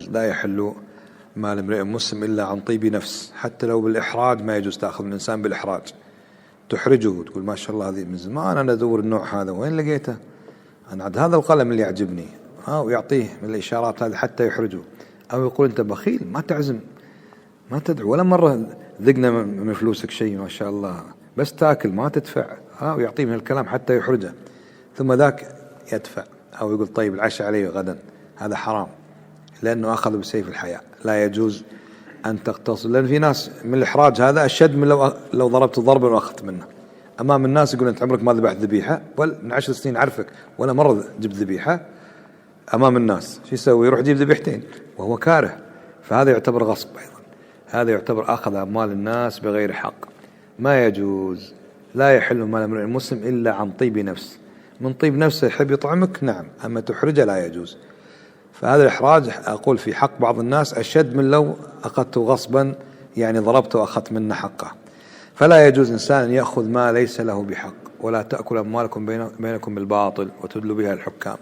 يجوز، لا يحل مال امرئ مسلم إلا عن طيب نفس. حتى لو بالإحراج ما يجوز تأخذ من الإنسان بالإحراج، تحرجه تقول ما شاء الله هذه من زمان أنا أدور النوع هذا، وين لقيته؟ أنا عاد هذا القلم اللي يعجبني، ويعطيه من الإشارات هذه حتى يحرجه. أو يقول أنت بخيل، ما تعزم، ما تدعو، ولا مرة ذقنا من فلوسك شيء ما شاء الله، بس تاكل ما تدفع، ويعطيه من الكلام حتى يحرجه، ثم ذاك يدفع. أو يقول طيب العشاء علي غدا، هذا حرام لأنه أخذ بسيف الحياء. لا يجوز أن تقتصر، لأن في ناس من الإحراج هذا أشد من لو ضربت ضربا وأخذت منه أمام الناس. يقول أنت عمرك ما ذبحت ذبيحة، من 10 سنين عرفك ولا مرة جبت ذبيحة أمام الناس، شو يسوي؟ يروح يجيب ذبيحتين وهو كاره، فهذا يعتبر غصب أيضا، هذا يعتبر أخذ أموال الناس بغير حق، ما يجوز. لا يحل مال امرئ مسلم إلا عن طيب نفس. من طيب نفسه يحب يطعمك نعم، أما تحرجه لا يجوز. فهذا الإحراج أقول في حق بعض الناس أشد من لو أخذته غصبا، يعني ضربته وأخذت منه حقه. فلا يجوز إنسان أن يأخذ ما ليس له بحق. ولا تأكل أموالكم بينكم بالباطل وتدلوا بها الحكام.